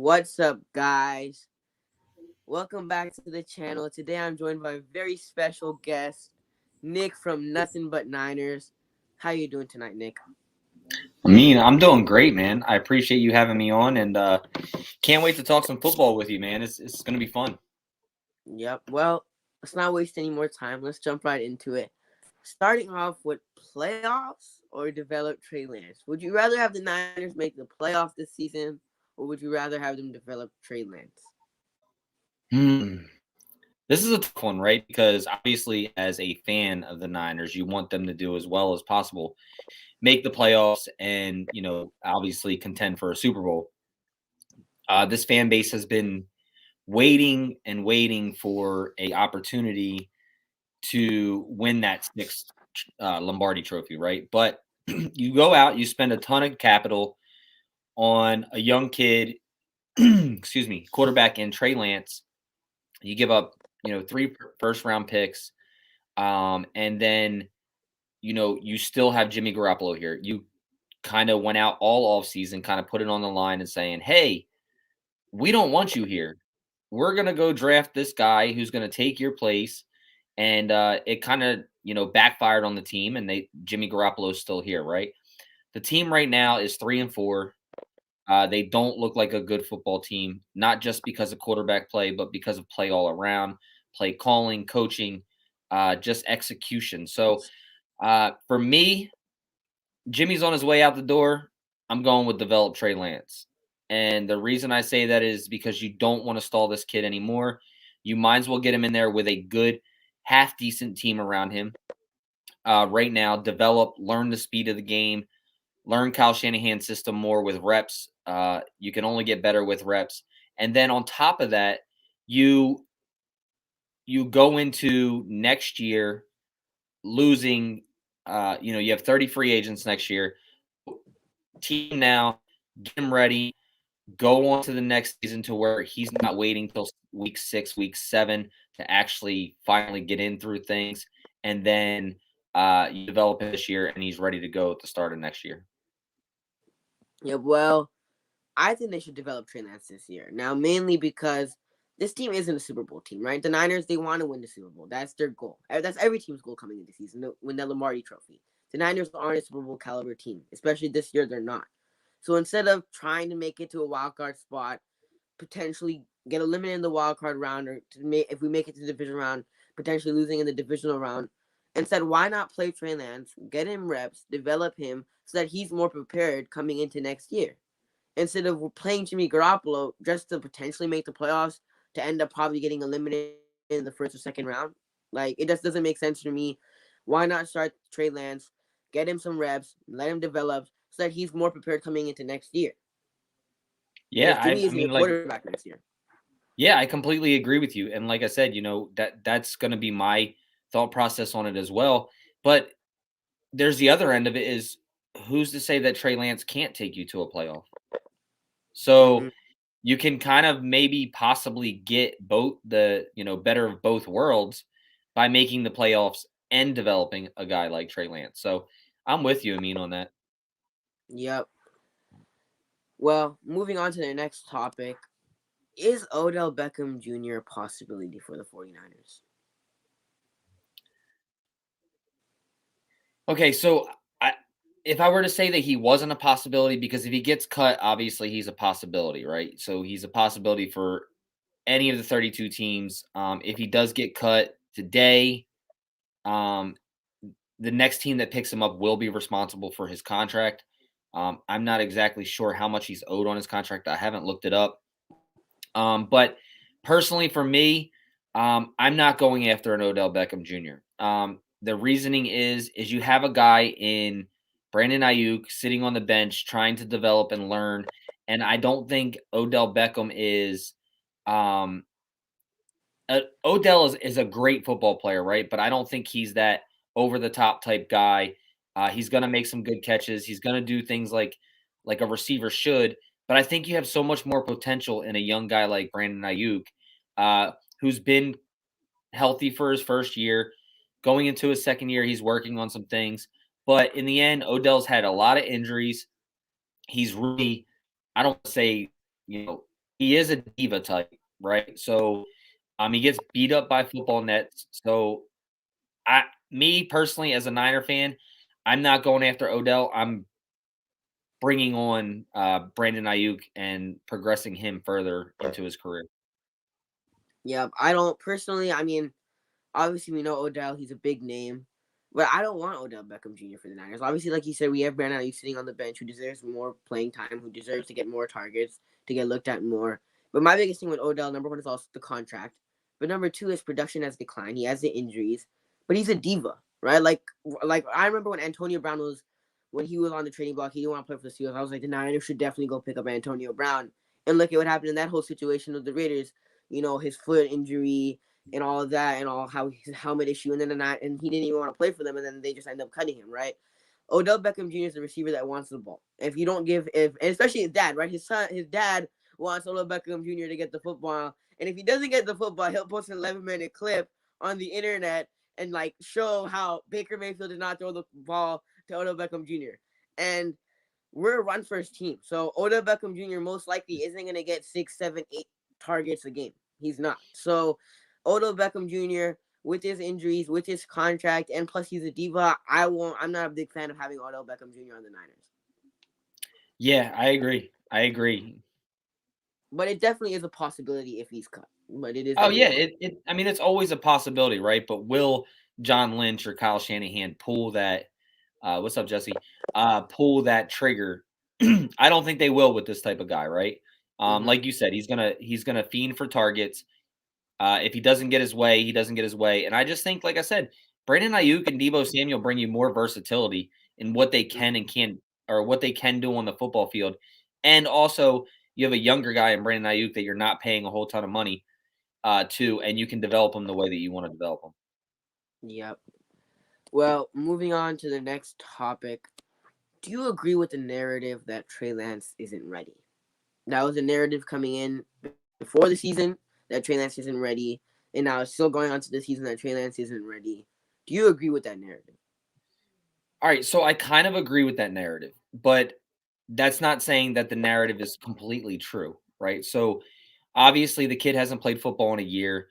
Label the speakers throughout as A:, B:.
A: What's up, guys? Welcome back to the channel. Today I'm joined by a very special guest, Nick from Nothing But Niners. How you doing tonight, Nick?
B: I'm doing great, man. I appreciate you having me on, and can't wait to talk some football with you, man. It's going to be fun.
A: Yep. Well, let's not waste any more time. Let's jump right into it. Starting off with playoffs or develop Trey Lance. Would you rather have the Niners make the playoffs this season, or would you rather have them develop Trey Lance?
B: Hmm. This is a tough one, right? Because obviously, as a fan of the Niners, you want them to do as well as possible, make the playoffs, and obviously contend for a Super Bowl. This fan base has been waiting and waiting for a opportunity to win that sixth Lombardi Trophy, right? But you go out, you spend a ton of capital on a young kid, excuse me, quarterback in Trey Lance. You give up, three first round picks, and then you still have Jimmy Garoppolo here. You kind of went out all off season, kind of put it on the line and saying, "Hey, we don't want you here. We're gonna go draft this guy who's gonna take your place." And it kind of backfired on the team, and Jimmy Garoppolo is still here, right? The team right now is 3-4. They don't look like a good football team, not just because of quarterback play, but because of play all around, play calling, coaching, just execution. So for me, Jimmy's on his way out the door. I'm going with Develop Trey Lance. And the reason I say that is because you don't want to stall this kid anymore. You might as well get him in there with a good, half decent team around him. Right now, develop, learn the speed of the game, learn Kyle Shanahan's system more with reps. You can only get better with reps. And then on top of that, you go into next year losing. You have 30 free agents next year. Team now, get him ready. Go on to the next season to where he's not waiting till week 6, week 7 to actually finally get in through things. And then you develop him this year, and he's ready to go at the start of next year.
A: Yeah, well, I think they should develop Trey Lance this year. Now, mainly because this team isn't a Super Bowl team, right? The Niners, they want to win the Super Bowl. That's their goal. That's every team's goal coming into the season, to win the Lombardi Trophy. The Niners aren't a Super Bowl caliber team, especially this year. They're not. So instead of trying to make it to a wild card spot, potentially get eliminated in the wild card round, or if we make it to the division round, potentially losing in the divisional round, instead, why not play Trey Lance, get him reps, develop him so that he's more prepared coming into next year? Instead of playing Jimmy Garoppolo just to potentially make the playoffs, to end up probably getting eliminated in the first or second round. Like, it just doesn't make sense to me. Why not start Trey Lance, get him some reps, let him develop so that he's more prepared coming into next year?
B: Yeah,
A: Because Jimmy
B: I
A: isn't your
B: mean, like,
A: quarterback next year.
B: yeah, I completely agree with you. And like I said, that's going to be my thought process on it as well. But there's the other end of it is, who's to say that Trey Lance can't take you to a playoff?
A: Mm-hmm.
B: So you can kind of maybe possibly get both the, better of both worlds by making the playoffs and developing a guy like Trey Lance. So I'm with you, Amin, on that.
A: Yep. Well, moving on to the next topic. Is Odell Beckham Jr. a possibility for the 49ers?
B: Okay, so if I were to say that he wasn't a possibility, because if he gets cut, obviously he's a possibility, right? So he's a possibility for any of the 32 teams. If he does get cut today, um, the next team that picks him up will be responsible for his contract. I'm not exactly sure how much he's owed on his contract. I haven't looked it up. But personally, for me, I'm not going after an Odell Beckham Jr. The reasoning is you have a guy in Brandon Ayuk sitting on the bench trying to develop and learn, and I don't think Odell Beckham is. Um, Odell is a great football player, right? But I don't think he's that over the top type guy. He's going to make some good catches. He's going to do things like a receiver should. But I think you have so much more potential in a young guy like Brandon Ayuk, who's been healthy for his first year. Going into his second year, he's working on some things. But in the end, Odell's had a lot of injuries. He's really, I don't say, he is a diva type, right? So, he gets beat up by football nets. So, me personally, as a Niner fan, I'm not going after Odell. I'm bringing on Brandon Ayuk and progressing him further into his career.
A: Yeah, I don't personally. I mean, obviously we know Odell; he's a big name, but I don't want Odell Beckham Jr. for the Niners. Obviously, like you said, we have Brandon Ayuk sitting on the bench, who deserves more playing time, who deserves to get more targets, to get looked at more. But my biggest thing with Odell, number one, is also the contract. But number two, his production has declined. He has the injuries, but he's a diva, right? Like I remember when Antonio Brown was when he was on the trading block, he didn't want to play for the Steelers. I was like, the Niners should definitely go pick up Antonio Brown. And look at what happened in that whole situation with the Raiders. You know, his foot injury and all of that, and all how his helmet issue, and then and he didn't even want to play for them, and then they just end up cutting him, right? Odell Beckham Jr. is a receiver that wants the ball. If you don't give, if and especially his dad, right? His dad wants Odell Beckham Jr. to get the football, and if he doesn't get the football, he'll post an 11-minute clip on the internet and like show how Baker Mayfield did not throw the ball to Odell Beckham Jr. And we're a run first team, so Odell Beckham Jr. most likely isn't gonna get 6, 7, 8 targets a game. He's not. So Odell Beckham Jr. with his injuries, with his contract, and plus he's a diva. I'm not a big fan of having Odell Beckham Jr. on the Niners.
B: Yeah, I agree. I agree.
A: But it definitely is a possibility if he's cut. But it is
B: Oh
A: definitely
B: yeah,
A: a possibility.
B: I mean, it's always a possibility, right? But will John Lynch or Kyle Shanahan pull that? What's up, Jesse? Pull that trigger. I don't think they will with this type of guy, right?
A: Mm-hmm.
B: Like you said, he's gonna fiend for targets. If he doesn't get his way, he doesn't get his way. And I just think, like I said, Brandon Ayuk and Deebo Samuel bring you more versatility in what they can and can't, or what they can do on the football field. And also, you have a younger guy in Brandon Ayuk that you're not paying a whole ton of money to, and you can develop him the way that you want to develop him.
A: Yep. Well, moving on to the next topic. Do you agree with the narrative that Trey Lance isn't ready? That was a narrative coming in before the season that Trey Lance isn't ready, and now it's still going on to the season that Trey Lance isn't ready. Do you agree with that narrative?
B: All right, so I kind of agree with that narrative, but that's not saying that the narrative is completely true, right? So obviously, the kid hasn't played football in a year.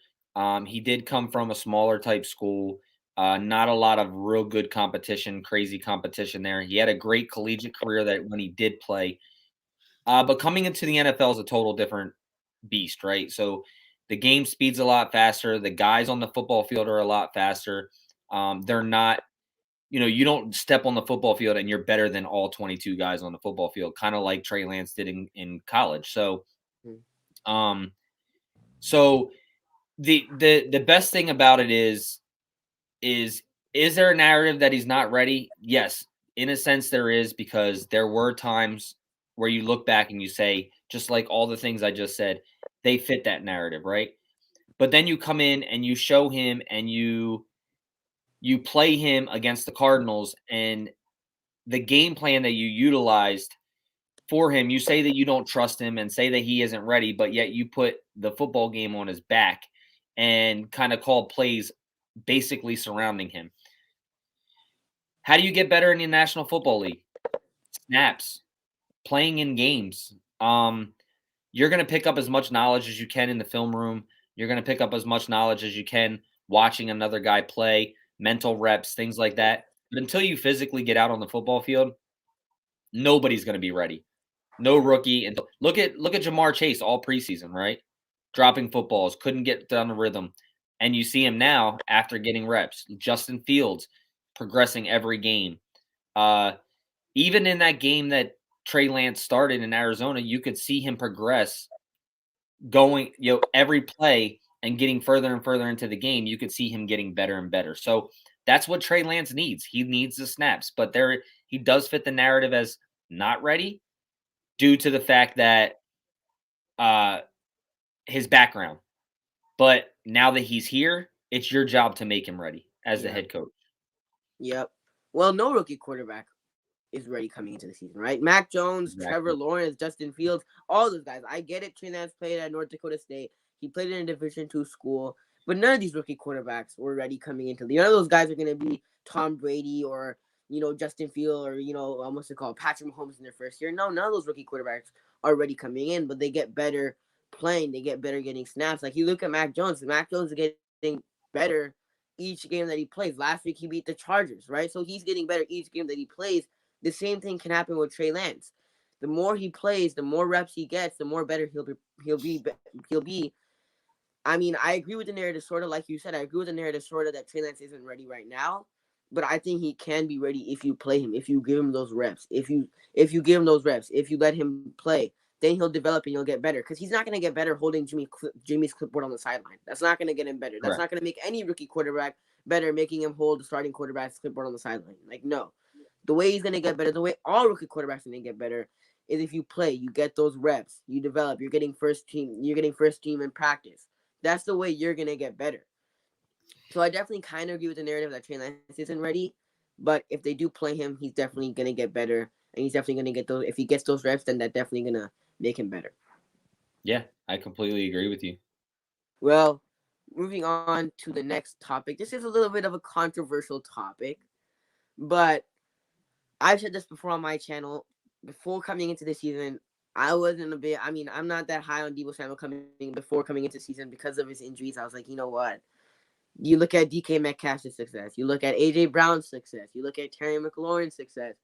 B: He did come from a smaller type school, not a lot of real good competition, crazy competition there. He had a great collegiate career that when he did play, but coming into the NFL is a total different beast, right? So the game speed's a lot faster. The guys on the football field are a lot faster. They're not, you don't step on the football field and you're better than all 22 guys on the football field, kind of like Trey Lance did in college. So,
A: Mm.
B: um, so the best thing about it is is there a narrative that he's not ready? Yes, in a sense there is, because there were times where you look back and you say, just like all the things I just said, they fit that narrative, right? But then you come in and you show him and you play him against the Cardinals, and the game plan that you utilized for him, you say that you don't trust him and say that he isn't ready, but yet you put the football game on his back and kind of call plays basically surrounding him. How do you get better in the National Football League? Snaps, playing in games. You're going to pick up as much knowledge as you can in the film room. You're going to pick up as much knowledge as you can watching another guy play, mental reps, things like that. But until you physically get out on the football field, nobody's going to be ready. No rookie. And look at Jamar Chase all preseason, right? Dropping footballs, couldn't get down the rhythm. And you see him now after getting reps. Justin Fields progressing every game. Uh, Even in that game that Trey Lance started in Arizona, you could see him progress, going, every play and getting further and further into the game. You could see him getting better and better. So that's what Trey Lance needs. He needs the snaps, but he does fit the narrative as not ready due to the fact that uh, his background. But now that he's here, it's your job to make him ready as the
A: Yeah.
B: head coach.
A: Yep. Well, no rookie quarterback is ready coming into the season, right? Mac Jones, Trevor
B: Exactly.
A: Lawrence, Justin Fields, all those guys. I get it. Trey Lance played at North Dakota State. He played in a Division II school, but none of these rookie quarterbacks were ready coming into the. None of those guys are going to be Tom Brady or Justin Field or what's it called, Patrick Mahomes in their first year. No, none of those rookie quarterbacks are ready coming in, but they get better playing, they get better getting snaps. Like you look at Mac Jones. Mac Jones is getting better each game that he plays. Last week he beat the Chargers, right? So he's getting better each game that he plays. The same thing can happen with Trey Lance. The more he plays, the more reps he gets, the more better he'll be. He'll be. I mean, I agree with the narrative, sort of like you said. I agree with the narrative, sort of, that Trey Lance isn't ready right now, but I think he can be ready if you play him, if you give him those reps, if you give him those reps, if you let him play, then he'll develop and you'll get better. Because he's not gonna get better holding Jimmy's clipboard on the sideline. That's not gonna get him better. That's
B: Correct.
A: not gonna make any rookie quarterback better, making him hold the starting quarterback's clipboard on the sideline. Like no, the way he's gonna get better, the way all rookie quarterbacks are gonna get better, is if you play, you get those reps, you develop, you're getting first team, in practice. That's the way you're gonna get better. So I definitely kind of agree with the narrative that Trey Lance isn't ready, but if they do play him, he's definitely gonna get better, and he's definitely gonna get those. If he gets those reps, then that's definitely gonna make him better.
B: Yeah, I completely agree with you.
A: Well, moving on to the next topic. This is a little bit of a controversial topic, but I've said this before on my channel. Before coming into the season, I wasn't a bit. I mean, I'm not that high on Deebo Samuel coming into the season because of his injuries. I was like, you know what? You look at DK Metcalf's success. You look at AJ Brown's success. You look at Terry McLaurin's success.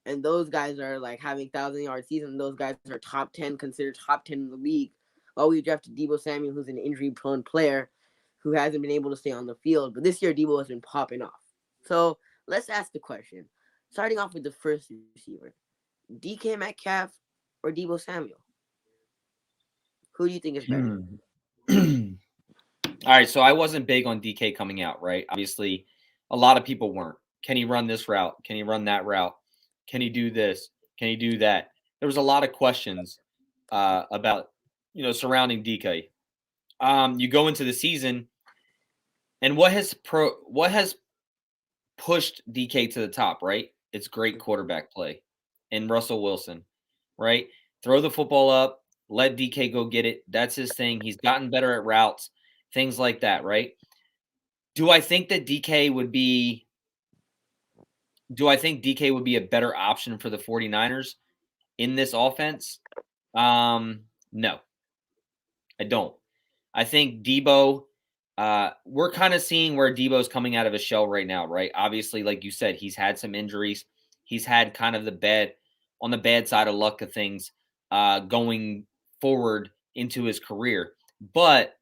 A: And those guys are like having 1,000-yard seasons. Those guys are top 10, considered top 10 in the league. While we drafted Deebo Samuel, who's an injury-prone player who hasn't been able to stay on the field. But this year, Deebo has been popping off. So let's ask the question. Starting off with the first receiver, DK Metcalf or Deebo Samuel? Who do you think is better?
B: All right, so I wasn't big on DK coming out, right? Obviously, a lot of people weren't. Can he run this route? Can he run that route? Can he do this? Can he do that? There was a lot of questions about, surrounding DK. You go into the season, and what has pushed DK to the top, right? It's great quarterback play and Russell Wilson, right? Throw the football up, let DK go get it. That's his thing. He's gotten better at routes, things like that, right? Do I think DK would be a better option for the 49ers in this offense? No, I don't. I think Deebo, we're kind of seeing where Deebo's coming out of his shell right now, right? Obviously, like you said, he's had some injuries. He's had kind of on the bad side of luck of things going forward into his career. But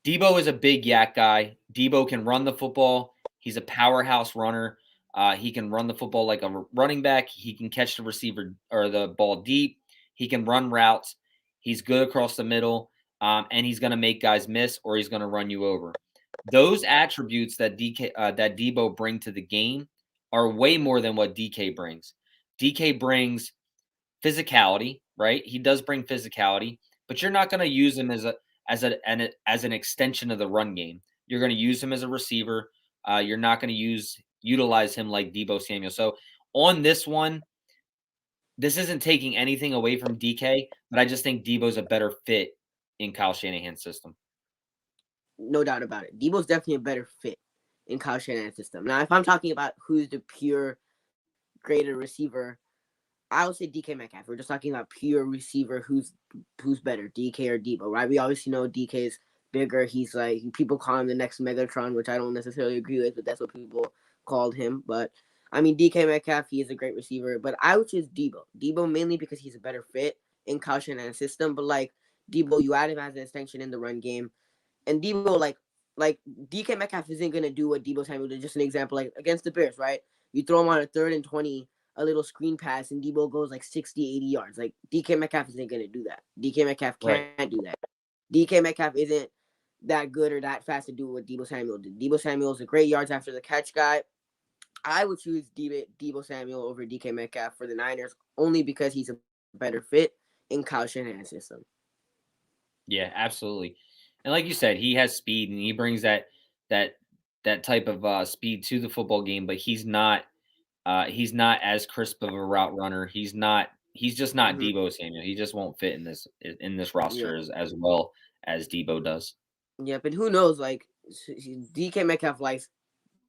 B: Deebo is a big yak guy. Deebo can run the football. He's a powerhouse runner. He can run the football like a running back. He can catch the receiver or the ball deep. He can run routes. He's good across the middle. And he's going to make guys miss or he's going to run you over. Those attributes that Deebo bring to the game are way more than what DK brings. DK brings physicality, right? He does bring physicality, but you're not going to use him as an extension of the run game. You're going to use him as a receiver. You're not going to utilize him like Deebo Samuel. So on this one, this isn't taking anything away from DK, but I just think Deebo's a better fit in Kyle Shanahan's system.
A: No doubt about it. Deebo's definitely a better fit in Kyle Shanahan's system. Now, if I'm talking about who's the pure greater receiver, I would say DK Metcalf. We're just talking about pure receiver. Who's better, DK or Deebo, right? We obviously know DK is bigger. He's like, people call him the next Megatron, which I don't necessarily agree with, but that's what people called him. But I mean, DK Metcalf, he is a great receiver. But I would choose Deebo. Deebo mainly because he's a better fit in Kyle Shanahan's system. But like Deebo, you add him as an extension in the run game. And Deebo, like DK Metcalf isn't gonna do what Deebo Samuel did. Just an example, like against the Bears, right? You throw him on a 3rd and 20, a little screen pass, and Deebo goes like 60, 80 yards. Like DK Metcalf isn't gonna do that. DK Metcalf can't do that. DK Metcalf isn't that good or that fast to do what Deebo Samuel did. Deebo Samuel is a great yards after the catch guy. I would choose Deebo Samuel over DK Metcalf for the Niners only because he's a better fit in Kyle Shanahan's system.
B: Yeah, absolutely. And like you said, he has speed and he brings that type of speed to the football game, but he's not as crisp of a route runner. He's just not Deebo Samuel. He just won't fit in this roster as well as Deebo does.
A: Yeah, but who knows? Like DK Metcalf likes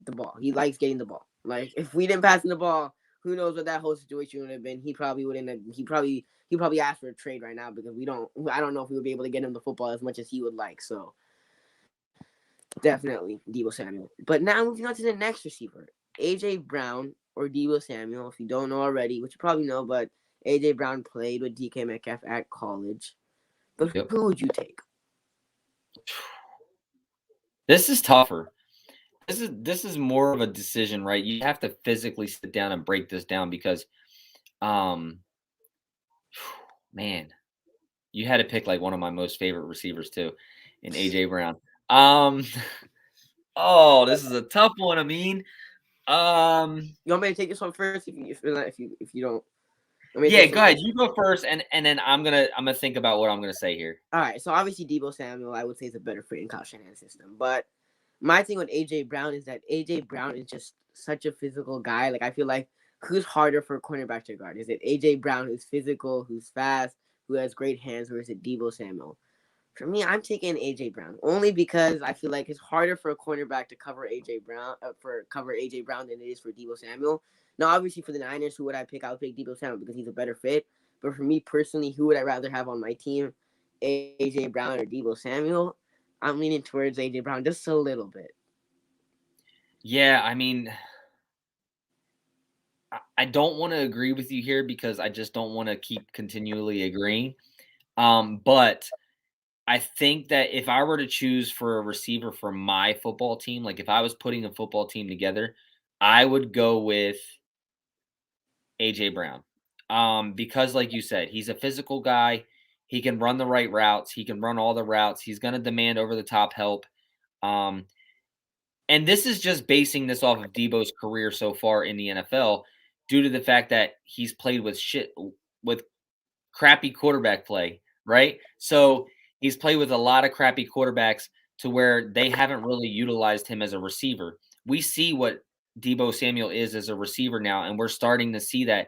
A: the ball. He likes getting the ball. Like if we didn't pass him the ball, who knows what that whole situation would have been. He probably wouldn't have, he probably asked for a trade right now because I don't know if we would be able to get him the football as much as he would like. So definitely Debo Samuel. But now moving on to the next receiver, AJ Brown or Debo Samuel. If you don't know already, which you probably know, but AJ Brown played with DK Metcalf at college. But
B: Yep.
A: who would you take?
B: This is tougher. This is more of a decision, right? You have to physically sit down and break this down because, um, man, you had to pick like one of my most favorite receivers too, in AJ Brown. Um, oh, this is a tough one. I mean,
A: You want me to take this one first? If you don't, want me to take
B: yeah,
A: this
B: go
A: one
B: ahead.
A: first?
B: You go first, and then I'm gonna think about what I'm gonna say here.
A: All right. So obviously Debo Samuel, I would say, is a better fit in Kyle Shanahan's system. But my thing with AJ Brown is that AJ Brown is just such a physical guy. Like I feel like who's harder for a cornerback to guard? Is it AJ Brown, who's physical, who's fast, who has great hands, or is it Debo Samuel? For me, I'm taking AJ Brown only because I feel like it's harder for a cornerback to cover AJ Brown than it is for Debo Samuel. Now, obviously, for the Niners, who would I pick? I would pick Debo Samuel because he's a better fit. But for me personally, who would I rather have on my team, AJ Brown or Debo Samuel? I'm leaning towards AJ Brown just a little bit.
B: Yeah, I mean, I don't want to agree with you here because I just don't want to keep continually agreeing. But I think that if I were to choose for a receiver for my football team, like if I was putting a football team together, I would go with AJ Brown. Because like you said, he's a physical guy. He can run the right routes. He can run all the routes. He's going to demand over the top help. Um, and this is just basing this off of Debo's career so far in the NFL due to the fact that he's played with crappy quarterback play, right? So he's played with a lot of crappy quarterbacks to where they haven't really utilized him as a receiver. We see what Debo Samuel is as a receiver now, and we're starting to see that.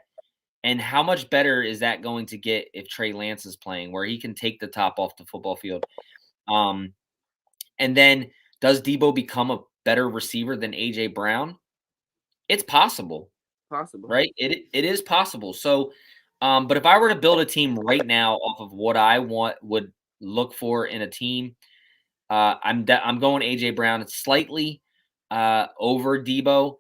B: And how much better is that going to get if Trey Lance is playing, where he can take the top off the football field? Um, and then does Debo become a better receiver than AJ Brown? It's possible,
A: Possible.
B: right? It is possible. So, but if I were to build a team right now off of what I would look for in a team, I'm going AJ Brown slightly over Debo,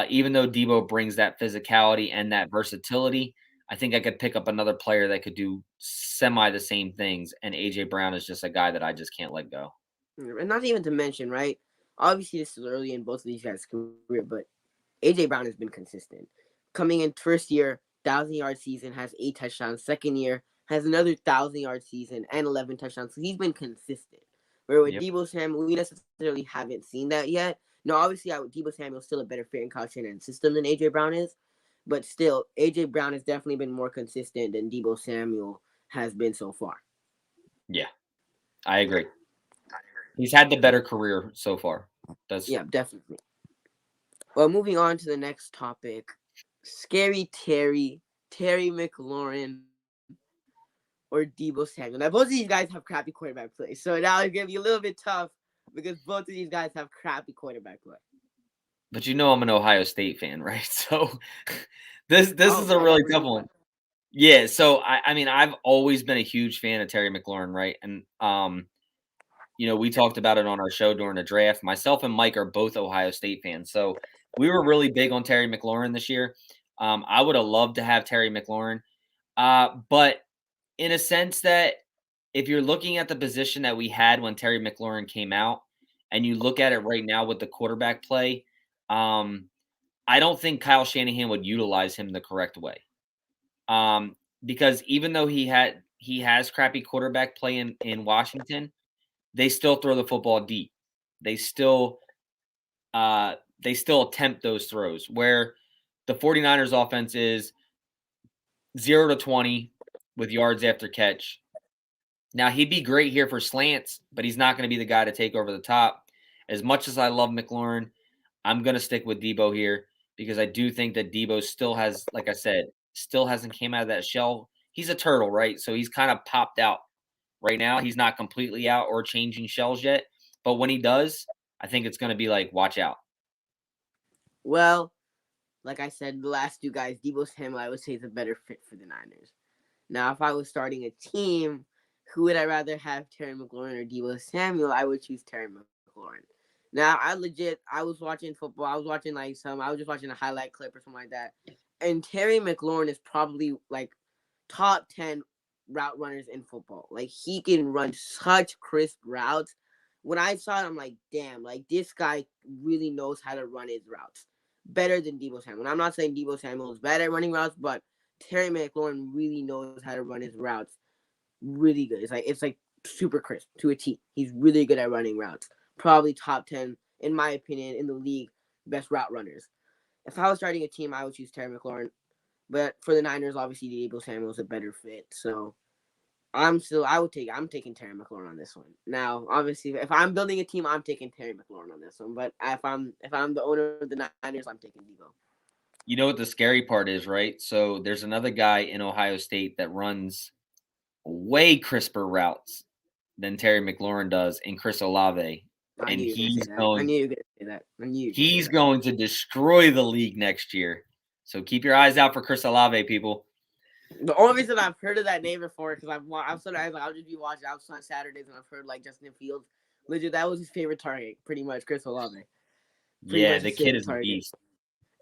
B: even though Debo brings that physicality and that versatility. I think I could pick up another player that could do semi the same things, and AJ Brown is just a guy that I just can't let go.
A: And not even to mention, right? Obviously, this is early in both of these guys' career, but AJ Brown has been consistent. Coming in first year, 1,000 yard season, has 8 touchdowns. Second year has another 1,000 yard season and 11 touchdowns. So he's been consistent. Where with
B: Yep.
A: Debo Samuel, we necessarily haven't seen that yet. No, obviously, Debo Samuel's still a better fit in Kyle Shanahan's system than AJ Brown is, but still, AJ Brown has definitely been more consistent than Debo Samuel has been so far.
B: Yeah, I agree. He's had the better career so far. That's
A: Yeah, definitely. Well, moving on to the next topic, Scary Terry McLaurin, or Debo Samuel. Now, both of these guys have crappy quarterback play, so now it's gonna be a little bit tough because both of these guys have crappy quarterback play.
B: But I'm an Ohio State fan, right? So this
A: Oh,
B: is a
A: I
B: really
A: never
B: tough
A: knew
B: one.
A: that.
B: Yeah, so I mean I've always been a huge fan of Terry McLaurin, right? And we talked about it on our show during the draft. Myself and Mike are both Ohio State fans. So we were really big on Terry McLaurin this year. I would have loved to have Terry McLaurin. But in a sense that if you're looking at the position that we had when Terry McLaurin came out and you look at it right now with the quarterback play, um, I don't think Kyle Shanahan would utilize him the correct way. Because even though he has crappy quarterback play in Washington, they still throw the football deep. They still they still attempt those throws where the 49ers offense is 0 to 20 with yards after catch. Now he'd be great here for slants, but he's not going to be the guy to take over the top. As much as I love McLaurin, I'm going to stick with Debo here because I do think that Debo still has, like I said, still hasn't came out of that shell. He's a turtle, right? So he's kind of popped out right now. He's not completely out or changing shells yet, but when he does, I think it's going to be like, watch out.
A: Well, like I said, the last two guys, Debo Samuel, I would say is a better fit for the Niners. Now, if I was starting a team, who would I rather have, Terry McLaurin or Debo Samuel? I would choose Terry McLaurin. Now, I was watching football. I was watching I was just watching a highlight clip or something like that. And Terry McLaurin is probably like top 10 route runners in football. Like, he can run such crisp routes. When I saw it, I'm like, damn, like, this guy really knows how to run his routes better than Debo Samuel. And I'm not saying Debo Samuel is bad at running routes, but Terry McLaurin really knows how to run his routes really good. It's like super crisp to a T. He's really good at running routes. Probably top 10, in my opinion, in the league, best route runners. If I was starting a team, I would choose Terry McLaurin. But for the Niners, obviously Debo Samuel is a better fit. So I'm taking Terry McLaurin on this one. Now, obviously, if I'm building a team, I'm taking Terry McLaurin on this one. But if I'm the owner of the Niners, I'm taking Debo.
B: You know what the scary part is, right? So there's another guy in Ohio State that runs way crisper routes than Terry McLaurin does in Chris Olave.
A: I
B: And
A: knew you were gonna say that. I knew you were gonna say that. I knew you were gonna say
B: he's
A: that.
B: going to destroy the league next year. So keep your eyes out for Chris Olave, people.
A: The only reason I've heard of that name before because I've sometimes I'll just be watching out on Saturdays and I've heard like Justin Fields. Legit, that was his favorite target, pretty much. Chris Olave, pretty
B: Yeah,
A: much
B: the
A: his
B: kid
A: favorite
B: is a
A: target.
B: beast.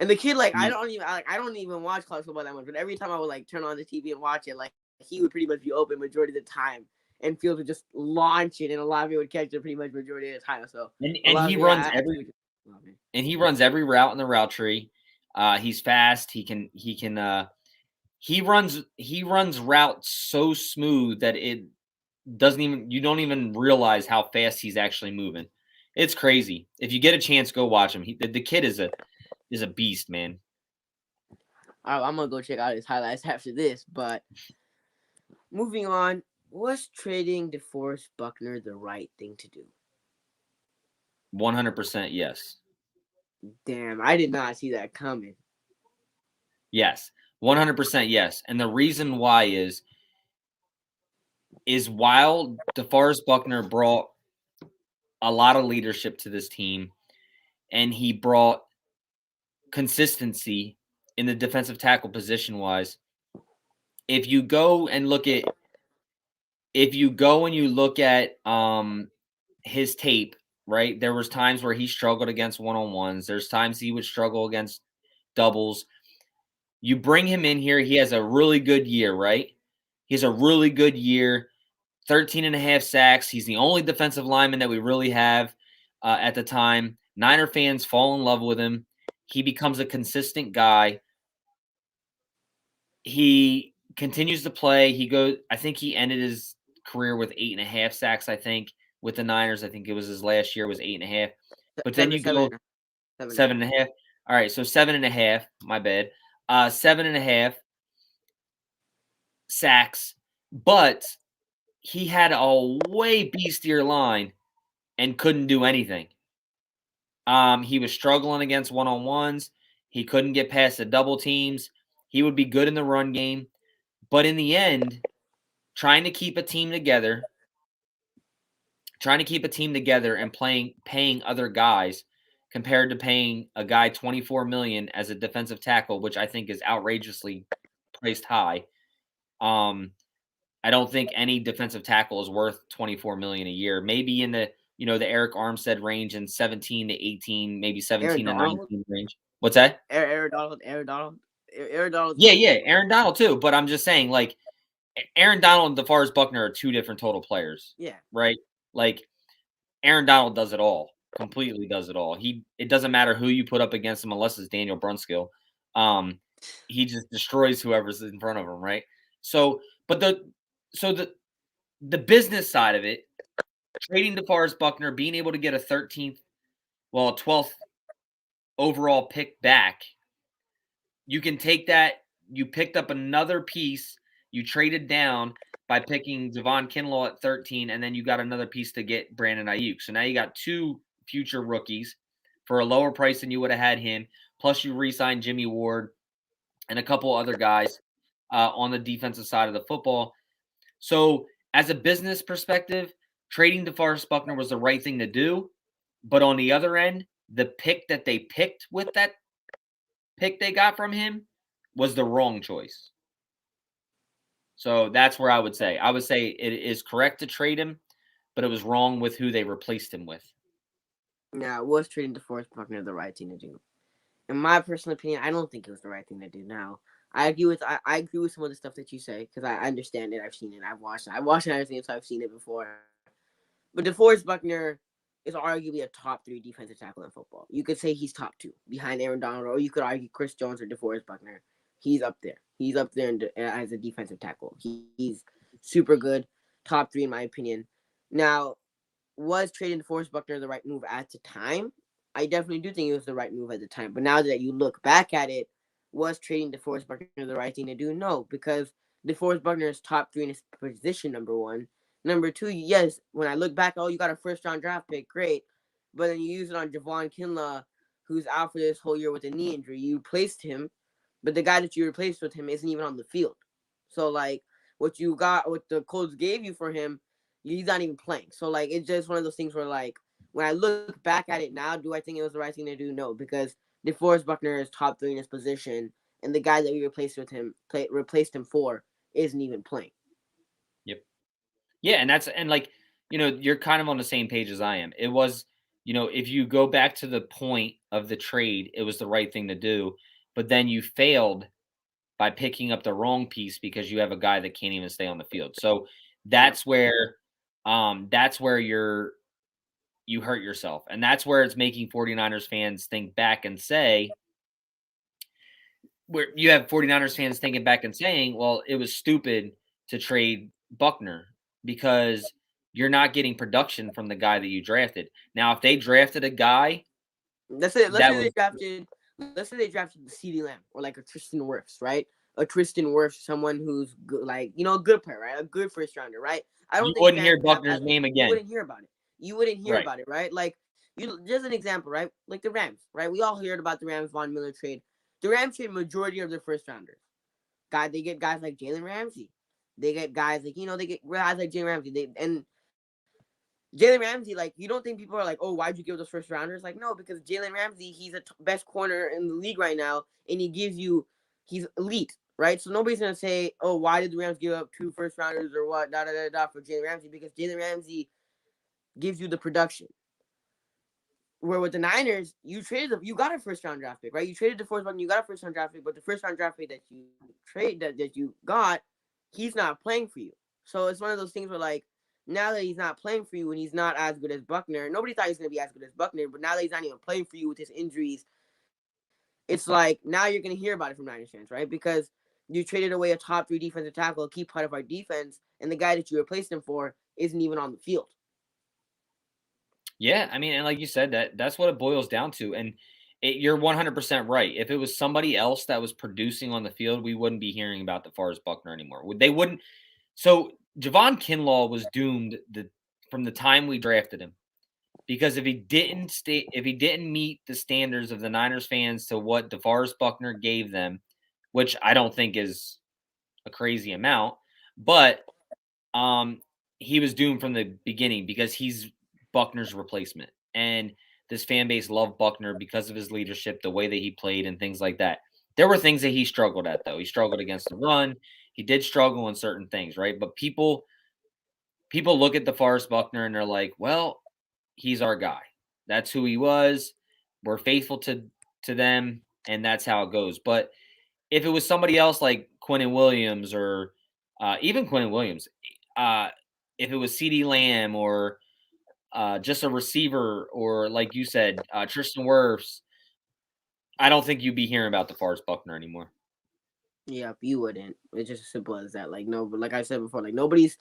A: And the kid, like,
B: He,
A: I don't even watch college football that much, but every time I would like turn on the TV and watch it, like he would pretty much be open majority of the time, and Fields would just launch it, and Olave would catch it pretty much majority of the time. So
B: and he
A: Olave,
B: runs
A: I
B: every
A: see what Olave.
B: and he runs every route in the route tree. He's fast. He runs routes so smooth that it doesn't even you don't even realize how fast he's actually moving. It's crazy. If you get a chance, go watch him. The kid is a beast, man.
A: I'm gonna go check out his highlights after this. But moving on, was trading DeForest Buckner the right thing to do?
B: 100% yes.
A: Damn, I did not see that coming.
B: Yes. 100% yes. And the reason why is while DeForest Buckner brought a lot of leadership to this team and he brought consistency in the defensive tackle position wise, if you go and look at his tape, right? There was times where he struggled against one-on-ones. There's times he would struggle against doubles. You bring him in here, he has a really good year, right? He has a really good year, 13 and a half sacks. He's the only defensive lineman that we really have at the time. Niner fans fall in love with him. He becomes a consistent guy. He continues to play. I think he ended his career with 8.5 sacks, I think, with the Niners. I think it was his last year was 8.5. But then
A: Seven,
B: you
A: seven,
B: go
A: seven and a
B: seven
A: half.
B: and a half. All right, so 7.5. My bad. 7.5 sacks, but he had a way beastier line and couldn't do anything. He was struggling against one-on-ones. He couldn't get past the double teams. He would be good in the run game. But in the end, trying to keep a team together and paying other guys compared to paying a guy 24 million as a defensive tackle, which I think is outrageously priced high. I don't think any defensive tackle is worth 24 million a year. Maybe in the Eric Armstead range in 17 to 18, maybe
A: Aaron
B: 17 to
A: Donald,
B: 19 range. What's that?
A: Aaron Donald is
B: Yeah,
A: way
B: yeah,
A: more.
B: Aaron Donald too. But I'm just saying, like, Aaron Donald and DeForest Buckner are two different total players,
A: Yeah,
B: right? Like, Aaron Donald does it all, completely does it all. It doesn't matter who you put up against him unless it's Daniel Brunskill. He just destroys whoever's in front of him, right? So, but the business side of it, trading DeForest Buckner, being able to get a 12th overall pick back, you can take that. You picked up another piece. You traded down by picking Javon Kinlaw at 13, and then you got another piece to get Brandon Ayuk. So now you got two future rookies for a lower price than you would have had him. Plus, you re-signed Jimmy Ward and a couple other guys on the defensive side of the football. So, as a business perspective, trading DeForest Buckner was the right thing to do. But on the other end, the pick that they picked with that pick they got from him was the wrong choice. So that's where I would say. I would say it is correct to trade him, but it was wrong with who they replaced him with.
A: Now, was trading DeForest Buckner the right thing to do? In my personal opinion, I don't think it was the right thing to do. Now, I agree with some of the stuff that you say because I understand it. I've seen it. I've watched it. So I've seen it before. But DeForest Buckner is arguably a top 3 defensive tackle in football. You could say he's top 2 behind Aaron Donald, or you could argue Chris Jones or DeForest Buckner. He's up there. He's up there as a defensive tackle. He's super good, top 3 in my opinion. Now, was trading DeForest Buckner the right move at the time? I definitely do think it was the right move at the time. But now that you look back at it, was trading DeForest Buckner the right thing to do? No, because DeForest Buckner is top 3 in his position, number one. Number two, yes, when I look back, oh, you got a first round draft pick, great. But then you use it on Javon Kinlaw, who's out for this whole year with a knee injury. You replaced him, but the guy that you replaced with him isn't even on the field. So, like, what the Colts gave you for him, he's not even playing. So, like, it's just one of those things where, like, when I look back at it now, do I think it was the right thing to do? No, because DeForest Buckner is top 3 in his position, and the guy that we replaced him for isn't even playing.
B: Yep. Yeah, and like, you're kind of on the same page as I am. It was, if you go back to the point of the trade, it was the right thing to do, but then you failed by picking up the wrong piece because you have a guy that can't even stay on the field. So
A: Yep.
B: that's where you hurt yourself. And that's where it's making 49ers fans think back and say, where you have 49ers fans thinking back and saying, well, it was stupid to trade Buckner because you're not getting production from the guy that you drafted. Now, if they drafted a guy
A: Let's say
B: that was
A: they drafted CeeDee Lamb or like a Tristan Wirfs, right? A Tristan Wirfs, someone who's good, like, a good player, right? A good first rounder, right? I
B: you
A: don't think
B: wouldn't
A: fans
B: hear
A: would have
B: Buckner's name
A: you
B: again.
A: wouldn't hear about it. You wouldn't hear
B: Right.
A: about it, right? Like, just an example, right? Like the Rams, right? We all heard about the Rams Von Miller trade. The Rams trade majority of their first rounders. They get guys like Jalen Ramsey. They get guys like they get guys like Jalen Ramsey. And Jalen Ramsey, like, you don't think people are like, oh, why'd you give those first rounders? Like, no, because Jalen Ramsey, he's the best corner in the league right now, and he's elite, right? So nobody's gonna say, oh, why did the Rams give up 2 first rounders or what, da da da da for Jalen Ramsey? Because Jalen Ramsey gives you the production. Where with the Niners, you got a first round draft pick, right? You traded the fourth one, you got a first round draft pick, but the first round draft pick that you got, he's not playing for you. So it's one of those things where, like, now that he's not playing for you and he's not as good as Buckner, nobody thought he was gonna be as good as Buckner, but now that he's not even playing for you with his injuries, it's like now you're gonna hear about it from Niners fans, right? Because you traded away a top 3 defensive tackle, a key part of our defense, and the guy that you replaced him for isn't even on the field.
B: Yeah, I mean, and like you said, that's what it boils down to. And you're 100% right. If it was somebody else that was producing on the field, we wouldn't be hearing about DeForest Buckner anymore. They wouldn't. So Javon Kinlaw was doomed from the time we drafted him, because if he didn't meet the standards of the Niners fans to what DeForest Buckner gave them, which I don't think is a crazy amount, but he was doomed from the beginning because he's Buckner's replacement. And this fan base loved Buckner because of his leadership, the way that he played, and things like that. There were things that he struggled at, though. He struggled against the run. He did struggle in certain things, right? But people look at DeForest Buckner and they're like, well, he's our guy. That's who he was. We're faithful to them, and that's how it goes. But if it was somebody else like Quinnen Williams or even Quinnen Williams, if it was CeeDee Lamb or just a receiver, or like you said, Tristan Wirfs, I don't think you'd be hearing about DeForest Buckner anymore.
A: Yeah, you wouldn't. It's just as simple as that. Like, no, but like I said before, like nobody's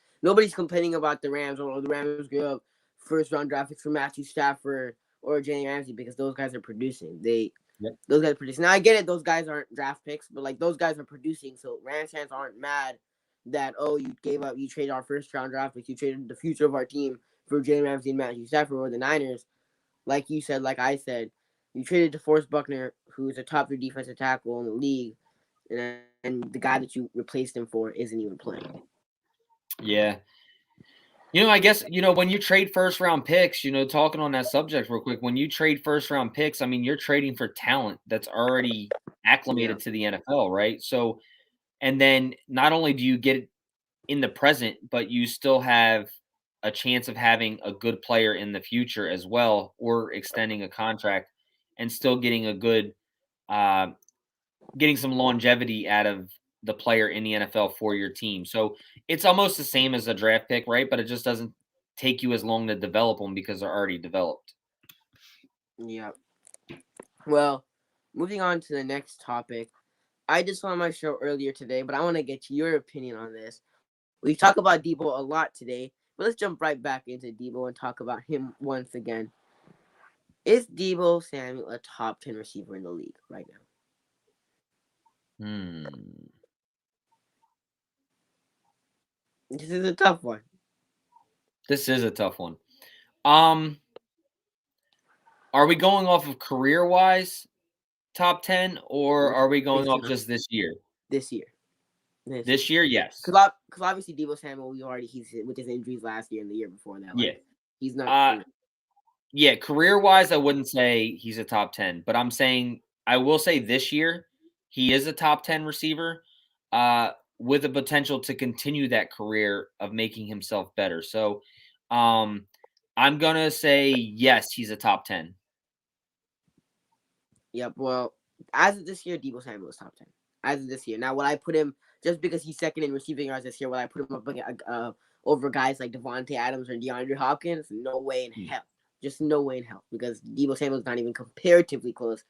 A: complaining about the Rams or the Rams give up first round draft picks for Matthew Stafford or Jalen Ramsey because those guys are producing.
B: Yep.
A: Those guys are producing. Now I get it, those guys aren't draft picks, but like those guys are producing, so Rams fans aren't mad that, oh, you traded our first round draft picks, you traded the future of our team for Jalen Ramsey and Matthew Stafford or the Niners. Like you said, like I said, you traded DeForest Buckner, who's a top 3 defensive tackle in the league, and the guy that you replaced him for isn't even playing.
B: Yeah. I guess, when you trade first round picks, talking on that subject real quick, when you trade first round picks, I mean, you're trading for talent that's already
A: Yeah.
B: acclimated to the NFL, right? So, and then not only do you get it in the present, but you still have a chance of having a good player in the future as well, or extending a contract and still getting a good, uh, getting some longevity out of the player in the NFL for your team. So it's almost the same as a draft pick, right? But it just doesn't take you as long to develop them because they're already developed.
A: Yeah. Well, moving on to the next topic. I just saw my show earlier today, but I want to get your opinion on this. We talk about Debo a lot today, but let's jump right back into Debo and talk about him once again. Is Debo Samuel a top 10 receiver in the league right now?
B: Hmm.
A: This is a tough one.
B: This is a tough one. Um, are we going off of career wise top 10, or are we going
A: Based
B: off
A: on
B: just this year?
A: this year. This year.
B: This year, yes.
A: Because obviously Debo Samuel, he's with his injuries last year and the year before that.
B: Yeah.
A: Like, he's not.
B: Uh, yeah, career wise, I wouldn't say he's a top 10, but I will say this year, he is a top 10 receiver, with the potential to continue that career of making himself better. So, um, I'm going to say, yes, he's a top 10.
A: Yep. Well, as of this year, Debo Samuel is top 10. As of this year. Now, will I put him just because he's second in receiving yards this year? Will I put him up over guys like Devontae Adams or DeAndre Hopkins? No way in
B: Hmm.
A: hell. Just no way in hell because Debo Samuel is not even comparatively close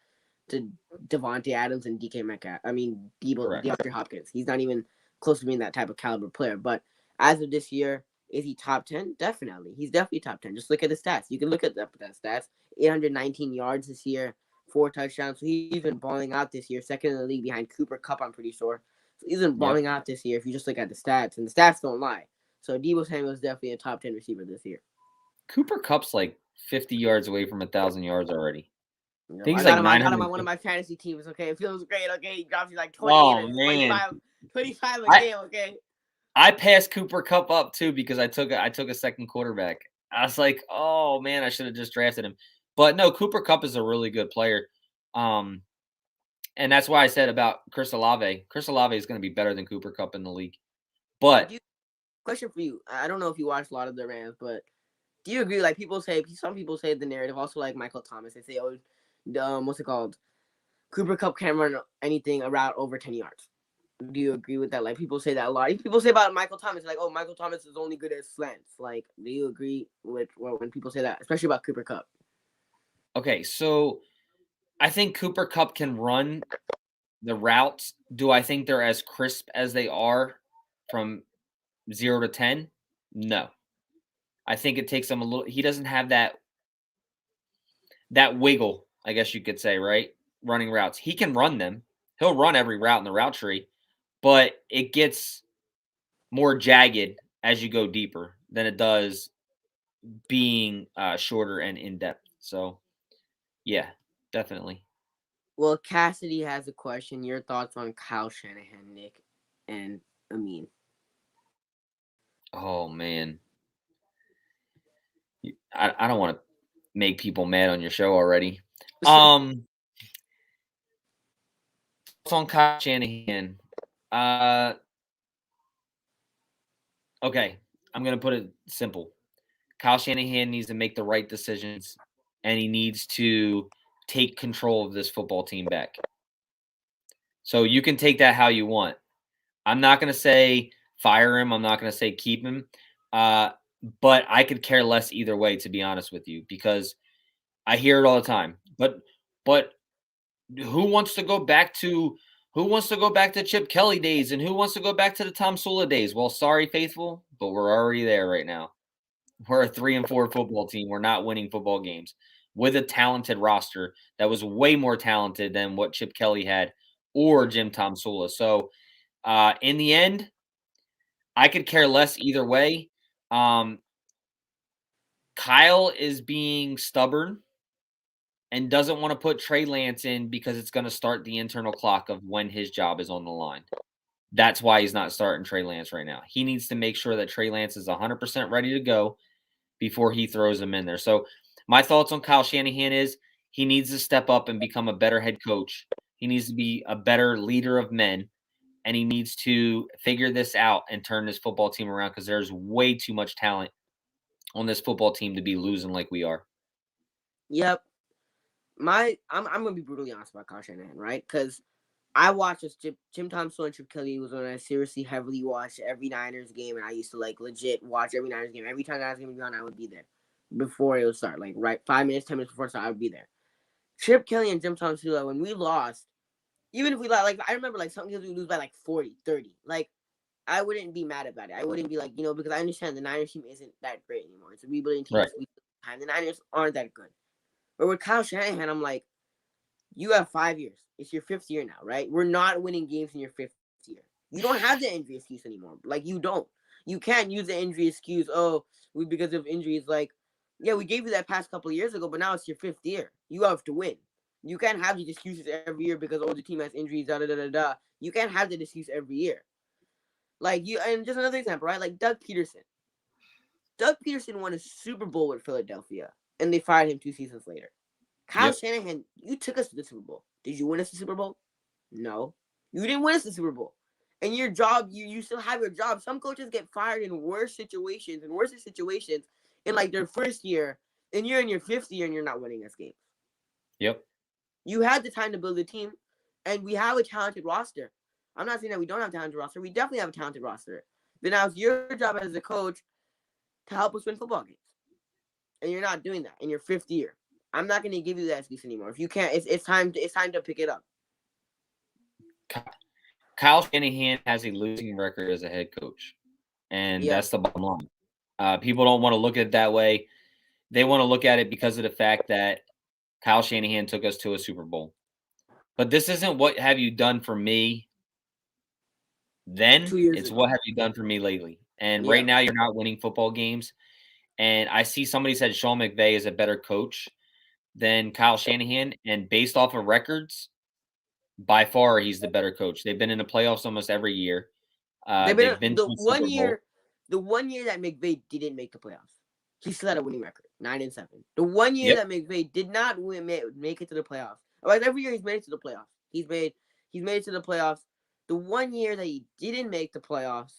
A: to Devontae Adams and DK Metcalf. I mean,
B: Correct.
A: DeAndre Hopkins. He's not even close to being that type of caliber player. But as of this year, is he top 10? Definitely. He's definitely top 10. Just look at the stats. You can look at the stats. 819 yards this year, 4 touchdowns. So he's been balling out this year, second in the league behind Cooper Cup, I'm pretty sure. So he's been
B: Yep.
A: balling out this year if you just look at the stats. And the stats don't lie. So Debo Samuel is definitely a top 10 receiver this year.
B: Cooper Cup's like 50 yards away from 1,000 yards already. I think
A: I
B: he's like
A: got him. I got him on one of
B: 950.
A: my fantasy teams. Okay, it feels great. Okay, he drops you like 28
B: Oh,
A: or
B: man.
A: 25 a
B: I,
A: game. Okay.
B: I passed Cooper Cup up too because I took a second quarterback. I was like, "Oh man, I should have just drafted him." But no, Cooper Cup is a really good player. Um, and that's why I said about Chris Olave. Chris Olave is going to be better than Cooper Cup in the league.
A: Do
B: But
A: you, question for you? I don't know if you watch a lot of the Rams, but do you agree? Like some people say the narrative. Also, like Michael Thomas, they say, "Oh, what's it called? Cooper Cup can't run anything around over 10 yards." Do you agree with that? Like people say that a lot. People say about Michael Thomas, like, "Oh, Michael Thomas is only good at slants." Like, do you agree with when people say that, especially about Cooper Cup?
B: okay, so I think Cooper Cup can run the routes. Do I think they're as crisp as they are from 0 to 10? No. I think it takes him a little. He doesn't have that wiggle, I guess you could say, right? Running routes. He can run them. He'll run every route in the route tree, but it gets more jagged as you go deeper than it does being shorter and in depth. So, yeah, definitely.
A: Well, Cassidy has a question. Your thoughts on Kyle Shanahan, Nick, and Amin?
B: Oh man, I don't want to make people mad on your show already. Um, thoughts on Kyle Shanahan. Uh, okay, I'm gonna put it simple. Kyle Shanahan needs to make the right decisions, and he needs to take control of this football team back. So you can take that how you want. I'm not going to say fire him. I'm not going to say keep him. Uh, but I could care less either way, to be honest with you, because I hear it all the time. But who wants to go back to Chip Kelly days, and who wants to go back to the Tom Sula days? Well, sorry, faithful, but we're already there right now. We're a 3-4 football team. We're not winning football games with a talented roster that was way more talented than what Chip Kelly had or Jim Tom Sula. So in the end, I could care less either way. Um, Kyle is being stubborn and doesn't want to put Trey Lance in because it's going to start the internal clock of when his job is on the line. That's why he's not starting Trey Lance right now. He needs to make sure that Trey Lance is 100% ready to go before he throws him in there. So my thoughts on Kyle Shanahan is he needs to step up and become a better head coach. He needs to be a better leader of men, and he needs to figure this out and turn this football team around because there's way too much talent on this football team to be losing like we are.
A: Yep. I'm gonna be brutally honest about Kyle Shanahan, right? Because I watched this Jim Tom and Chip Kelly was when I seriously heavily watched every Niners game, and I used to like legit watch every Niners game. Every time Niners game would be on, I would be there before it would start. Like right 5 minutes, 10 minutes before it started, I would be there. Chip Kelly and Jim Tom when we lost, even if we lost, like I remember like some games we lose by like 40, 30. Like I wouldn't be mad about it. I wouldn't be like, because I understand the Niners team isn't that great anymore. It's a rebuilding team.
B: Right.
A: The Niners aren't that good. But with Kyle Shanahan, I'm like, you have 5 years. It's your fifth year now, right? We're not winning games in your fifth year. You don't have the injury excuse anymore. Like, you don't. You can't use the injury excuse, because of injuries. Like, yeah, we gave you that past couple of years ago, but now it's your fifth year. You have to win. You can't have these excuses every year because, the team has injuries, da-da-da-da-da. You can't have that excuse every year. Like, and just another example, right? Like, Doug Peterson. Doug Peterson won a Super Bowl with Philadelphia, and they fired him 2 seasons later. Kyle Shanahan, you took us to the Super Bowl. Did you win us the Super Bowl? No. You didn't win us the Super Bowl. And your job, you still have your job. Some coaches get fired in worse situations in like their first year, and you're in your fifth year and you're not winning us games.
B: Yep.
A: You had the time to build a team, and we have a talented roster. I'm not saying that we don't have a talented roster. We definitely have a talented roster. But now it's your job as a coach to help us win football games. And you're not doing that in your fifth year. I'm not going to give you that excuse anymore. If you can't, it's time to pick it up.
B: Kyle Shanahan has a losing record as a head coach, and that's the bottom line. People don't want to look at it that way. They want to look at it because of the fact that Kyle Shanahan took us to a Super Bowl. But this isn't what have you done for me then.
A: 2 years
B: It's
A: ago.
B: what have you done for me lately. And right now you're not winning football games. And I see somebody said Sean McVay is a better coach than Kyle Shanahan. And based off of records, by far he's the better coach. They've been in the playoffs almost every year. They've been to the Super Bowl.
A: The 1 year that McVay didn't make the playoffs, he still had a winning record, 9-7. The 1 year that McVay did not make it to the playoffs. Like every year he's made it to the playoffs. He's made it to the playoffs. The 1 year that he didn't make the playoffs,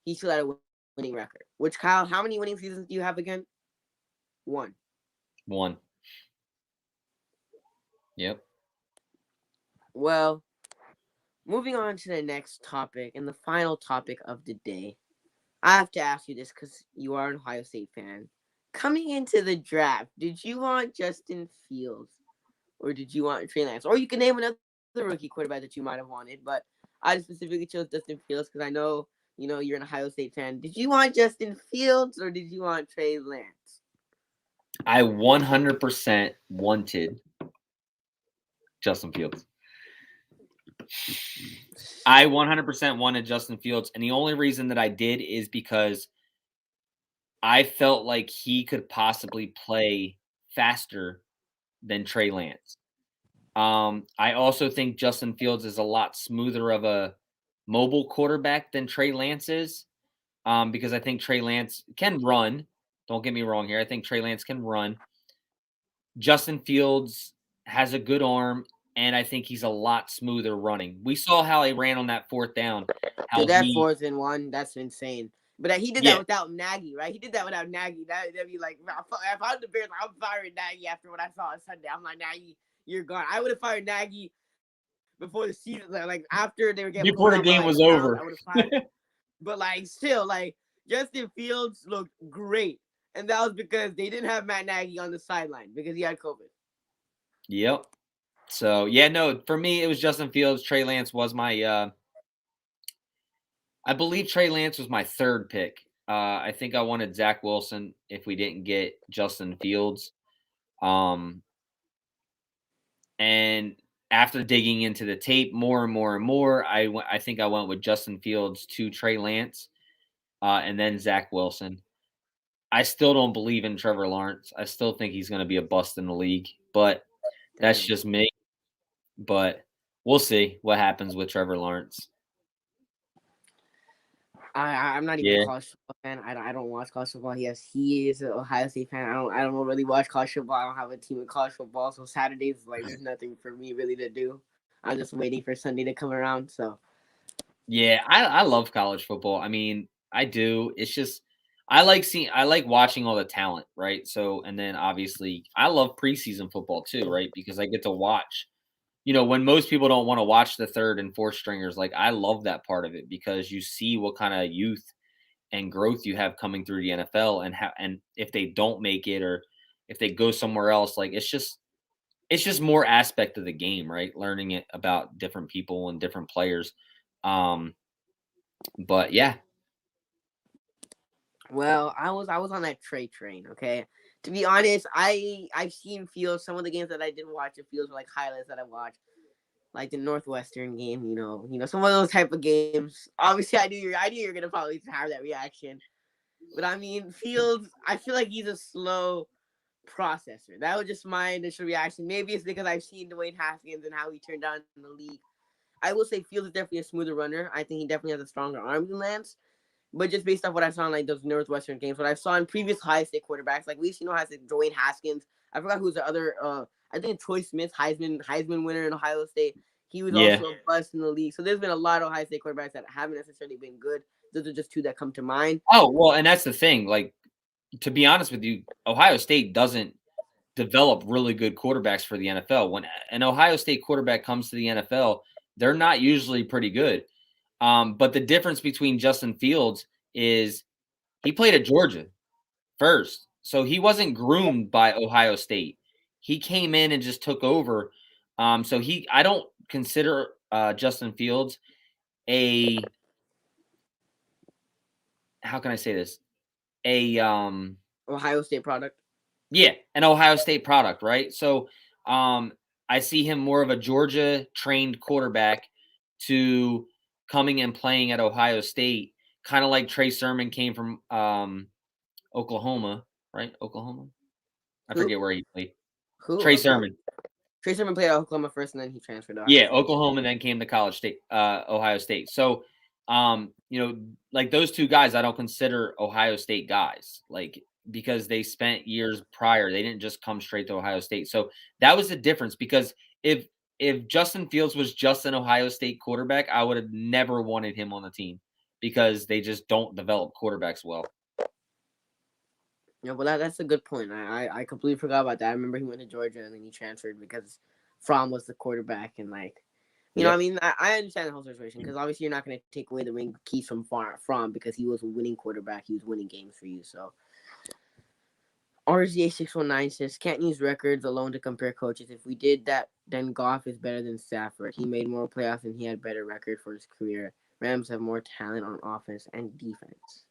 A: he still had a winning record. Which, Kyle, how many winning seasons do you have again? One.
B: Yep.
A: Well, moving on to the next topic and the final topic of the day. I have to ask you this because you are an Ohio State fan. Coming into the draft, did you want Justin Fields or did you want Trey Lance? Or you can name another rookie quarterback that you might have wanted, but I specifically chose Justin Fields because I know, you're an Ohio State fan. Did you want Justin Fields or did you want Trey Lance?
B: I 100% wanted Justin Fields. I 100% wanted Justin Fields, and the only reason that I did is because I felt like he could possibly play faster than Trey Lance. I also think Justin Fields is a lot smoother of a mobile quarterback than Trey Lance is, because I think Trey Lance can run. Don't get me wrong here. I think Trey Lance can run. Justin Fields has a good arm, and I think he's a lot smoother running. We saw how he ran on that fourth down.
A: Dude, that 4th and 1, that's insane. But he did that without Nagy, right? He did that without Nagy. That'd be like, if I'm the Bears, I'm firing Nagy after what I saw on Sunday. I'm like, Nagy, you're gone. I would have fired Nagy before the season, like after they were getting
B: before the game was over.
A: I would have fired him. But still, Justin Fields looked great, and that was because they didn't have Matt Nagy on the sideline because he had COVID.
B: Yep. So no, for me it was Justin Fields. Trey Lance was my. I believe Trey Lance was my third pick. I think I wanted Zach Wilson if we didn't get Justin Fields. And after digging into the tape more and more and more, I think I went with Justin Fields to Trey Lance, and then Zach Wilson. I still don't believe in Trevor Lawrence. I still think he's going to be a bust in the league, but that's just me. But we'll see what happens with Trevor Lawrence.
A: I'm not even a
B: Yeah.
A: college football fan. I don't watch college football. Yes, he is an Ohio State fan. I don't really watch college football. I don't have a team in college football, so Saturdays like there's nothing for me really to do. I'm just waiting for Sunday to come around. So
B: Yeah, I love college football. I mean, I do. It's just I like watching all the talent, right? So and then obviously I love preseason football too, right? Because I get to watch, when most people don't want to watch the third and fourth stringers, like I love that part of it because you see what kind of youth and growth you have coming through the NFL and how and if they don't make it or if they go somewhere else, like it's just more aspect of the game, right? Learning it about different people and different players. Um, but yeah,
A: well, I was on that Trey train. Okay, to be honest, I've seen Fields some of the games that I didn't watch. It feels like highlights that I watched, like the Northwestern game. Some of those type of games. Obviously, I knew you're gonna probably have that reaction. But I mean, Fields, I feel like he's a slow processor. That was just my initial reaction. Maybe it's because I've seen Dwayne Haskins and how he turned out in the league. I will say Fields is definitely a smoother runner. I think he definitely has a stronger arm than Lance. But just based off what I saw in like those Northwestern games, what I saw in previous Ohio State quarterbacks, like we've seen Ohio State, Dwayne Haskins. I forgot who's the other. I think Troy Smith, Heisman winner in Ohio State. He was
B: yeah.
A: also a bust in the league. So there's been a lot of Ohio State quarterbacks that haven't necessarily been good. Those are just two that come to mind.
B: Oh, well, and that's the thing. Like, to be honest with you, Ohio State doesn't develop really good quarterbacks for the NFL. When an Ohio State quarterback comes to the NFL, they're not usually pretty good. But the difference between Justin Fields is he played at Georgia first. So he wasn't groomed by Ohio State. He came in and just took over. I don't consider Justin Fields a how can I say this? A
A: Ohio State product.
B: Yeah, an Ohio State product, right? So I see him more of a Georgia trained quarterback to coming and playing at Ohio State, kind of like Trey Sermon came from Oklahoma, right? Oklahoma? I
A: Who?
B: forget where he played.
A: Who?
B: Trey Sermon.
A: Trey Sermon played at Oklahoma first, and then he transferred to Ohio
B: Yeah,
A: State.
B: Oklahoma, then came to Ohio State. So, like those two guys, I don't consider Ohio State guys, like because they spent years prior. They didn't just come straight to Ohio State. So that was the difference. Because if Justin Fields was just an Ohio State quarterback, I would have never wanted him on the team because they just don't develop quarterbacks well.
A: Yeah, well, that's a good point. I completely forgot about that. I remember he went to Georgia and then he transferred because Fromm was the quarterback and like, I
B: Yep.
A: mean, I understand the whole situation because obviously you're not going to take away the ring keys from Fromm because he was a winning quarterback. He was winning games for you. So RZA619 says can't use records alone to compare coaches. If we did that, then Goff is better than Stafford. He made more playoffs and he had better record for his career. Rams have more talent on offense and defense.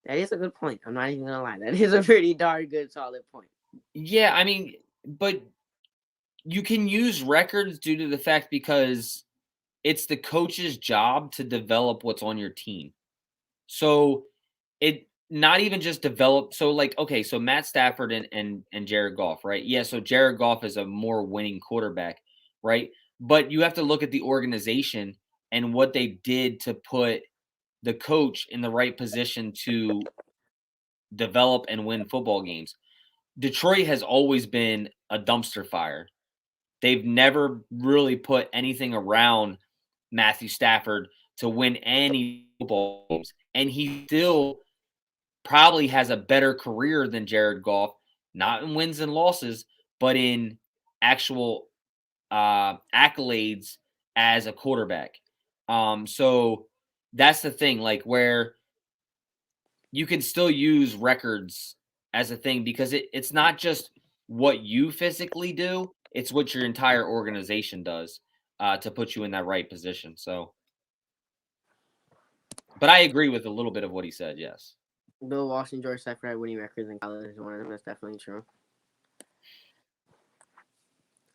A: That is a good point. I'm not even gonna lie. That is a pretty darn good, solid point.
B: Yeah, I mean, but you can use records due to the fact because it's the coach's job to develop what's on your team. So it not even just develop. So like, okay, so Matt Stafford and Jared Goff, right? Yeah. So Jared Goff is a more winning quarterback, right? But you have to look at the organization and what they did to put the coach in the right position to develop and win football games. Detroit has always been a dumpster fire. They've never really put anything around Matthew Stafford to win any football games. And he still probably has a better career than Jared Goff, not in wins and losses, but in actual accolades as a quarterback. So that's the thing, like where you can still use records as a thing because it's not just what you physically do, it's what your entire organization does to put you in that right position. So, but I agree with a little bit of what he said. Yes.
A: Bill Walsh and George Stafford had winning records in college. One of them. That's definitely true.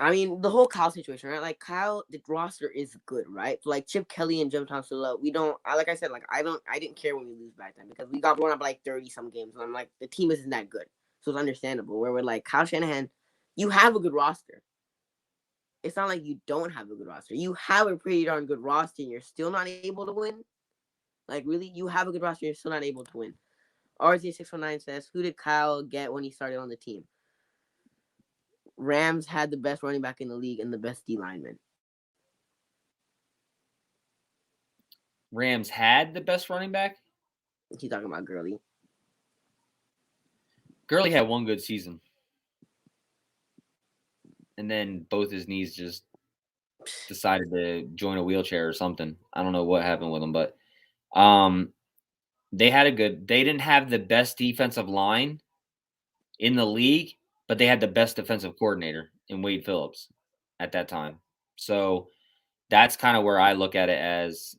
A: I mean, the whole Kyle situation, right? Like Kyle, the roster is good, right? So, like Chip Kelly and Jim Thompson, we don't. Like I said, like I didn't care when we lose back then because we got blown up like 30 some games, and I'm like, the team isn't that good, so it's understandable. Where we're like Kyle Shanahan, you have a good roster. It's not like you don't have a good roster. You have a pretty darn good roster, and you're still not able to win. Like, really, you have a good roster, you're still not able to win. RJ619 says, who did Kyle get when he started on the team? Rams had the best running back in the league and the best D lineman.
B: Rams had the best running back?
A: He's talking about Gurley.
B: Gurley had one good season. And then both his knees just decided to join a wheelchair or something. I don't know what happened with him, but they didn't have the best defensive line in the league, but they had the best defensive coordinator in Wade Phillips at that time. So that's kind of where I look at it as.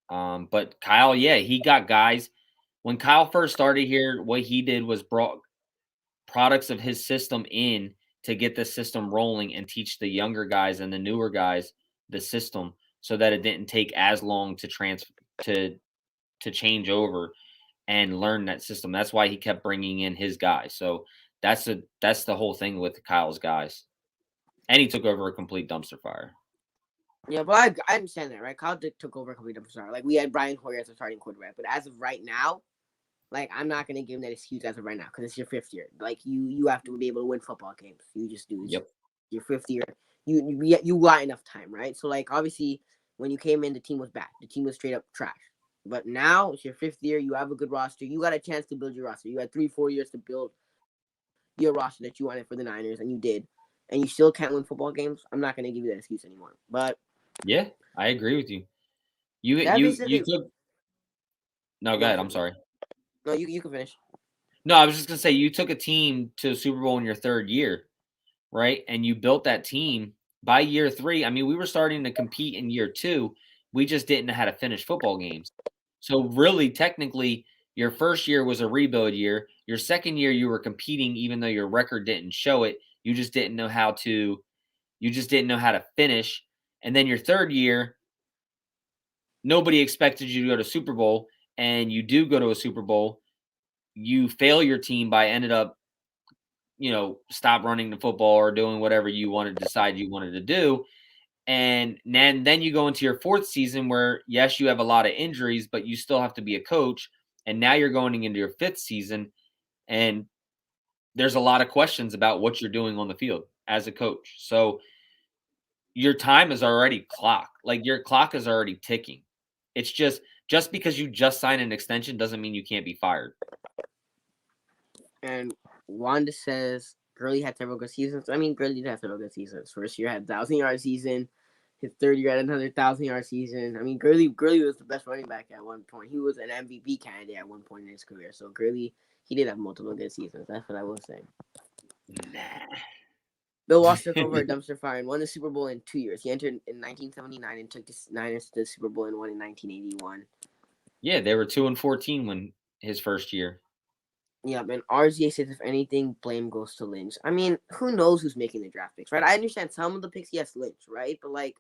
B: But Kyle, yeah, he got guys. When Kyle first started here, what he did was brought products of his system in to get the system rolling and teach the younger guys and the newer guys the system so that it didn't take as long to transfer to change over and learn that system. That's why he kept bringing in his guys. So that's the whole thing with Kyle's guys. And he took over a complete dumpster fire.
A: Yeah, but I understand that, right? Kyle took over a complete dumpster fire. Like, we had Brian Hoyer as a starting quarterback, but as of right now, like, I'm not gonna give him that excuse as of right now because it's your 5th year. Like, you have to be able to win football games. You just do.
B: Yep.
A: Your 5th year. You got enough time, right? So, like, obviously, when you came in, the team was bad. The team was straight up trash. But now it's your 5th year. You have a good roster. You got a chance to build your roster. You had 3-4 years to build your roster that you wanted for the Niners, and you did. And you still can't win football games. I'm not gonna give you that excuse anymore. But
B: yeah, I agree with you. You
A: that
B: you
A: basically.
B: you took No, go
A: No,
B: ahead. I'm sorry.
A: no, you can finish.
B: No, I was just gonna say you took a team to a Super Bowl in your 3rd year, right? And you built that team by year 3. I mean, we were starting to compete in year 2. We just didn't know how to finish football games. So really, technically, your first year was a rebuild year. Your second year, you were competing, even though your record didn't show it. You just didn't know how to. You just didn't know how to finish. And then your 3rd year, nobody expected you to go to Super Bowl, and you do go to a Super Bowl. You fail your team by ended up, stop running the football or doing whatever you wanted to decide you wanted to do. And then you go into your 4th season where, yes, you have a lot of injuries, but you still have to be a coach. And now you're going into your 5th season, and there's a lot of questions about what you're doing on the field as a coach. So your time is already clocked. Like, your clock is already ticking. It's just because you just signed an extension doesn't mean you can't be fired.
A: And Wanda says Gurley had several good seasons. I mean, Gurley did have several good seasons. First year had 1,000-yard season. His 3rd year had another 1,000-yard season. I mean, Gurley was the best running back at one point. He was an MVP candidate at one point in his career. So Gurley, he did have multiple good seasons. That's what I will say.
B: Nah.
A: Bill Walsh took over a dumpster fire and won the Super Bowl in 2 years. He entered in 1979 and took the Niners to the Super Bowl and won in 1981.
B: Yeah, they were 2-14 when his first year.
A: Yeah, and RZA says if anything, blame goes to Lynch. I mean, who knows who's making the draft picks, right? I understand some of the picks, yes, Lynch, right? But like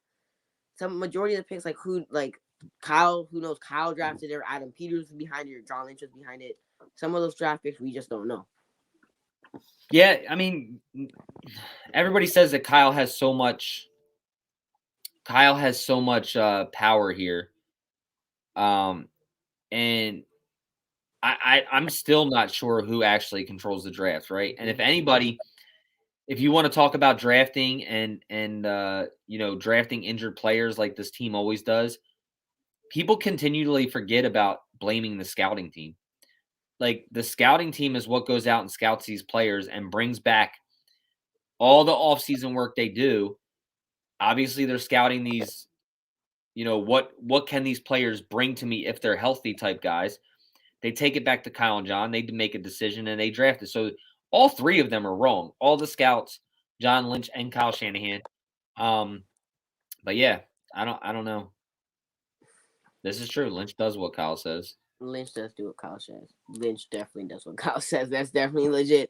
A: some majority of the picks, like Kyle, who knows? Kyle drafted it, or Adam Peters was behind it, or John Lynch was behind it. Some of those draft picks we just don't know.
B: Yeah, I mean, everybody says that Kyle has so much power here. And I'm still not sure who actually controls the draft, right? And if you want to talk about drafting and drafting injured players like this team always does, people continually forget about blaming the scouting team. Like, the scouting team is what goes out and scouts these players and brings back all the offseason work they do. Obviously, they're scouting these, what can these players bring to me if they're healthy type guys. They take it back to Kyle and John. They make a decision and they draft it. So all 3 of them are wrong. All the scouts, John Lynch and Kyle Shanahan. But yeah, I don't know. This is true. Lynch does what Kyle says.
A: Lynch does do what Kyle says. Lynch definitely does what Kyle says. That's definitely legit.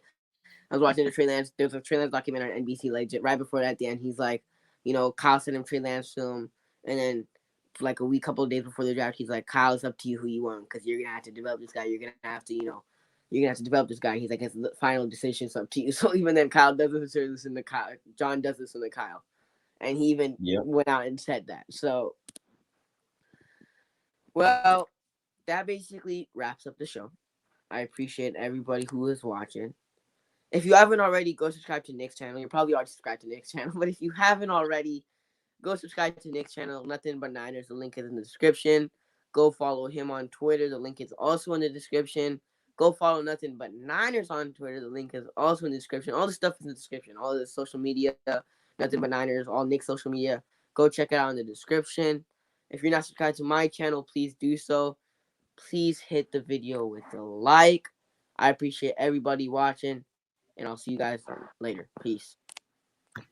A: I was watching the Trey Lance. There's a Trey Lance documentary on NBC. Legit. Right before that, at the end, he's like, Kyle sent him Trey Lance film, and then for like couple of days before the draft, he's like, Kyle, it's up to you who you want because you're gonna have to develop this guy. You're gonna have to, you're gonna have to develop this guy. He's like, his final decision's up to you. So even then, Kyle doesn't listen to Kyle. John does listen to Kyle, and he even went out and said that. So, well, that basically wraps up the show. I appreciate everybody who is watching. If you haven't already, go subscribe to Nick's channel. You're probably already subscribed to Nick's channel, but if you haven't already, go subscribe to Nick's channel, Nothing But Niners. The link is in the description. Go follow him on Twitter. The link is also in the description. Go follow Nothing But Niners on Twitter. The link is also in the description. All the stuff is in the description. All the social media, Nothing But Niners, all Nick's social media. Go check it out in the description. If you're not subscribed to my channel, please do so. Please hit the video with a like. I appreciate everybody watching, and I'll see you guys later. Peace.